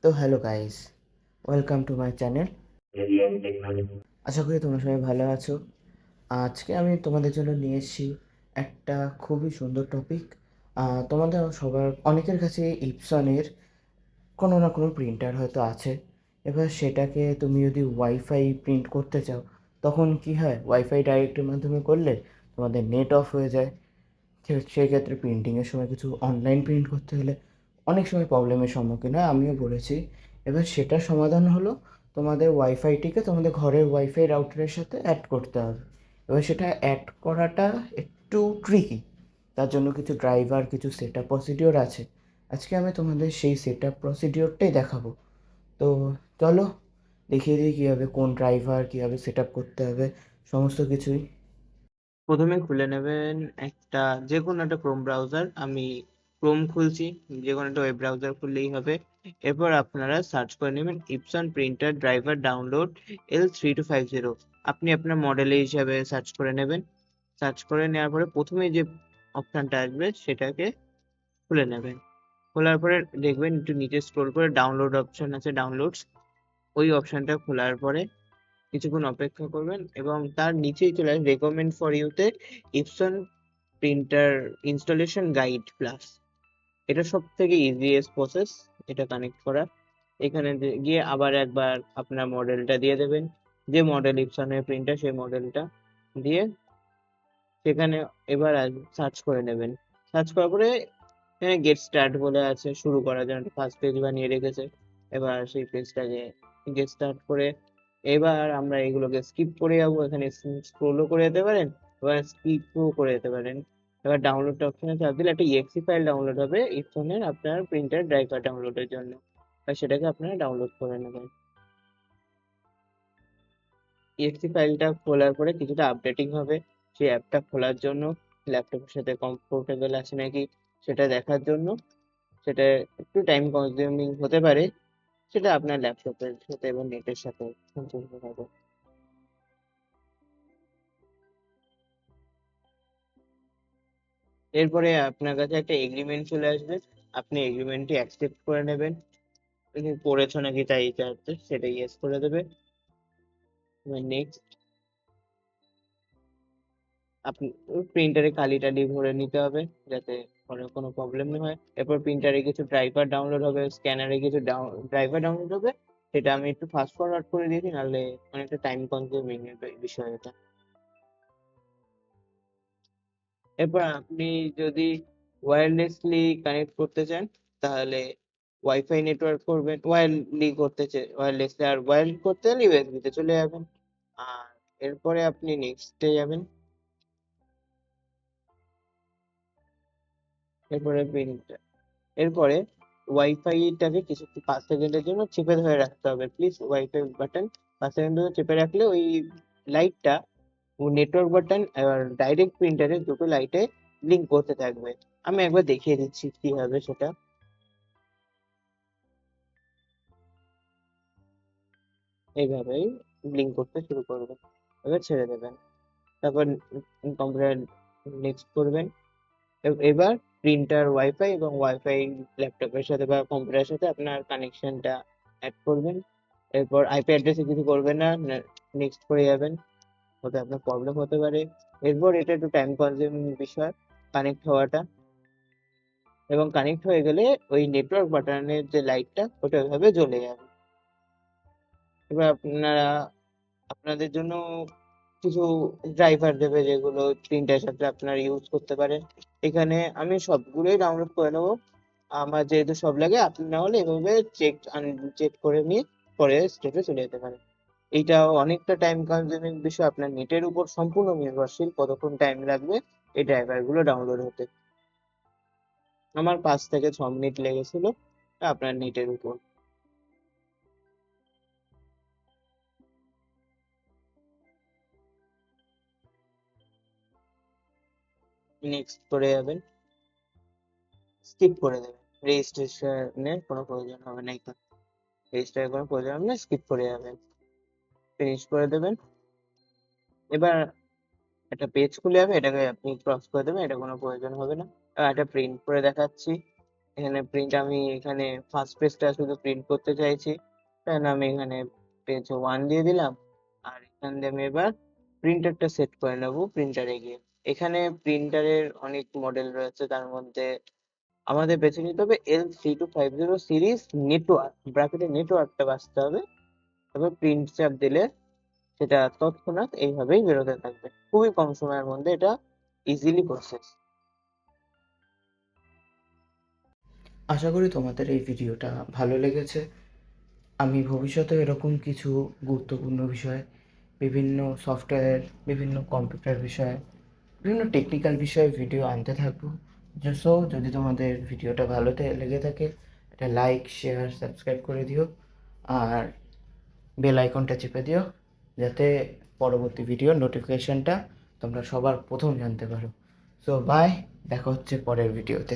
তো hello guys, welcome to my channel. আশা করি তোমরা সবাই ভালো আছো। আজকে আমি তোমাদের জন্য নিয়ে এসেছি একটা খুবই সুন্দর টপিক। তোমাদের সবার অনেকের কাছে ইপসনের কোনো না কোনো প্রিন্টার হয়তো আছে। এবার সেটাকে তুমি যদি ওয়াইফাই প্রিন্ট করতে চাও, তখন কি হয়, ওয়াইফাই ডাইরেক্টের মাধ্যমে করলে তোমাদের নেট অফ হয়ে যায়। সেক্ষেত্রে প্রিন্টিংয়ের সময় কিছু অনলাইন প্রিন্ট করতে হলে অনেক সময় প্রবলেমের সম্মুখীন হয়, আমিও পড়েছি। এবার সেটার সমাধান হলো তোমাদের ওয়াইফাইটিকে তোমাদের ঘরের ওয়াইফাই রাউটারের সাথে অ্যাড করতে হবে। এবার সেটা অ্যাড করাটা একটু ট্রিকি, তার জন্য কিছু ড্রাইভার, কিছু সেট আপ প্রসিডিওর আছে। আজকে আমি তোমাদের সেই সেট আপ প্রসিডিওরটাই দেখাবো। তো চলো দেখিয়ে দিই কীভাবে, কোন ড্রাইভার, কীভাবে সেট আপ করতে হবে, সমস্ত কিছুই। প্রথমে খুলে নেবেন যে কোনো একটা ক্রোম ব্রাউজার। আমি ক্রোম খুলছি, যে কোনো একটা ওয়েব ব্রাউজার খুললেই হবে। এরপর আপনারা সার্চ করে নেবেন Epson printer driver download L3250। আপনি আপনার মডেল হিসাবে সার্চ করে নেবেন। সার্চ করে নেওয়ার পরে প্রথমে যে অপশনটা আসবে সেটাকে খুলে নেবেন। খোলার পরে দেখবেন একটু নিচে স্ক্রোল করে ডাউনলোড অপশন আছে, ডাউনলোডস, ওই অপশনটা খোলার পরে কিছুক্ষণ অপেক্ষা করবেন এবং তার নিচেই চলে আসবে রেকমেন্ড ফর ইউতে Epson printer installation guide plus. এটা সব থেকে ইজিয়েস্ট প্রসেস এটা কানেক্ট করার। এখানে গিয়ে আবার একবার আপনার মডেলটা দিয়ে দেবেন, যে মডেল ইপসনের প্রিন্টার সেই মডেলটা দিয়ে সেখানে এবার সার্চ করে নেবেন। সার্চ করার পরে এখানে গেট স্টার্ট বলে আছে, শুরু করার জন্য ফার্স্ট পেজ বানিয়ে রেখেছে। এবার সেই পেজটাকে গেট স্টার্ট করে এবার আমরা এগুলোকে স্কিপ করে যাবো। এখানে স্ক্রোলও করে যেতে পারেন, এবার স্কিপও করে যেতে পারেন। এবার ডাউনলোড অপশনে চাপ দিলে একটা ইএক্সি ফাইল ডাউনলোড হবে ইপসনের আপনার প্রিন্টার ড্রাইভার ডাউনলোডের জন্য, আর সেটাকে আপনারা ডাউনলোড করে নেবেন। ইএক্সি ফাইলটা খোলার পরে কিছুটা আপডেটিং হবে, সেই অ্যাপটা খোলার জন্য ল্যাপটপের সাথে কমফোর্টেবল আছে নাকি সেটা দেখার জন্য। সেটা একটু টাইম কনজিউমিং হতে পারে, সেটা আপনার ল্যাপটপের সাথে এবং নেটের সাথে সম্পূর্ণ হবে। এরপরে আপনার কাছে একটা এগ্রিমেন্ট চলে আসবে, আপনি এগ্রিমেন্টটি অ্যাকসেপ্ট করে নেবেন। তুমি পড়েছো নাকি তাই চাচ্ছে, সেটা ইয়েস করে দেবে। নেক্সট, আপনি প্রিন্টারে কালি টালি ভরে নিতে হবে যাতে পরে কোনো প্রবলেম না হয়। এরপর প্রিন্টারে কিছু ড্রাইভার ডাউনলোড হবে, স্ক্যানারে কিছু ড্রাইভার ডাউনলোড হবে। সেটা আমি একটু ফাস্ট ফরওয়ার্ড করে দিয়েছি, নাহলে অনেকটা টাইম কনজিউমিং বিষয় এটা। এরপর আপনি যদি ওয়্যারলেসলি কানেক্ট করতে চান তাহলে ওয়াইফাই নেটওয়ার্ক করবেন, ওয়্যারলি করতে চাই ওয়্যারলেসলি, আর ওয়্যার করতে হলে ইউএসবি তে চলে যাবেন। আর এরপরে আপনি নেক্সটে যাবেন। এরপরে এরপরে ওয়াইফাইটাকে কিছু 5 সেকেন্ডের জন্য চেপে ধরে রাখতে হবে, প্লিজ। ওয়াইফাই বাটন 5 সেকেন্ড ধরে চেপে রাখলে ওই লাইটটা, নেটওয়ার্ক বাটন আর ডাইরেক্ট প্রিন্টারের দুটো লাইটে ব্লিঙ্ক করতে থাকবে। আমি একবার দেখিয়ে দিচ্ছি কিভাবে সেটা। এইভাবেই ব্লিঙ্ক করতে শুরু করবে, এবার ছেড়ে দেবেন। তারপর কম্পিউটার নেক্সট করবেন। এবার প্রিন্টার ওয়াইফাই এবং ওয়াইফাই ল্যাপটপের সাথে বা কম্পিউটারের সাথে আপনার কানেকশনটা অ্যাড করবেন। এরপর আইপি অ্যাড্রেসে কিছু করবেন না, নেক্সট করে যাবেন, ওতে আপনার প্রবলেম হতে পারে। এরপর এটা একটু টাইম কনজিউমিং বিষয় কানেক্ট হওয়াটা, এবং কানেক্ট হয়ে গেলে ওই নেটওয়ার্ক বাটনের যে লাইটটা ওটা ওইভাবে জ্বলে যাবে। এবার আপনারা আপনাদের জন্য কিছু ড্রাইভার দেবে যেগুলো প্রিন্টারের সাথে আপনারা ইউজ করতে পারেন। এখানে আমি সবগুলোই ডাউনলোড করে নেবো, আমার যেহেতু সব লাগে। আপনি না হলে এভাবে চেক করে নিয়ে পরে স্টেপে চলে যেতে পারেন। এইটা অনেকটা টাইম কনজিউমিং বিষয়, আপনার নেটের উপর সম্পূর্ণ নির্ভরশীল কতক্ষণ টাইম লাগবে এই ড্রাইভার গুলো ডাউনলোড হতে। আমার 5 থেকে 6 মিনিট লেগেছিল, আপনার নেটের উপর। নেক্সট করে যাবেন, স্কিপ করে দেবেন, রেজিস্ট্রেশনের কোনো প্রয়োজন হবে না। এখানে রেজিস্টারের কোনো প্রয়োজন হবে না, স্কিপ করে যাবেন, ফিনিশ করে দেবেন। এবার একটা পেজ খুলে যাবে, এটাকে আপনি ক্রস করে দেবেন, এটা কোনো প্রয়োজন হবে না। এটা প্রিন্ট করে দেখাচ্ছি। এখানে প্রিন্ট আমি এখানে ফার্স্ট পেজটা শুধু প্রিন্ট করতে চাইছি, তাহলে আমি এখানে পেজ 1 দিয়ে দিলাম। আর এখান দিয়ে আমি এবার প্রিন্টারটা সেট করে নেব প্রিন্টারে গিয়ে। এখানে প্রিন্টারের অনেক মডেল রয়েছে, তার মধ্যে আমাদের বেছে নিতে হবে L3250 সিরিজ নেটওয়ার্ক, ব্র্যাকেটে নেটওয়ার্কটা বাছতে হবে। তারপর প্রিন্ট চাপ দিলে সেটা তৎক্ষণাৎ এইভাবেই বেরোতে থাকবে। খুবই কম সময়ের মধ্যে এটা ইজিলি প্রসেস। আশা করি তোমাদের এই ভিডিওটা ভালো লেগেছে। আমি ভবিষ্যতে এরকম কিছু গুরুত্বপূর্ণ বিষয়, বিভিন্ন সফটওয়্যার, বিভিন্ন কম্পিউটার বিষয়ে, বিভিন্ন টেকনিক্যাল বিষয়ে ভিডিও আনতে থাকবো। সো যদি তোমাদের ভিডিওটা লেগে থাকে, এটা লাইক, শেয়ার, সাবস্ক্রাইব করে দিও। আর বেল আইকনটা চেপে দিও, যাতে পরবর্তী ভিডিওর নোটিফিকেশনটা তোমরা সবার প্রথম জানতে পারো। সো বাই, দেখা হচ্ছে পরের ভিডিওতে।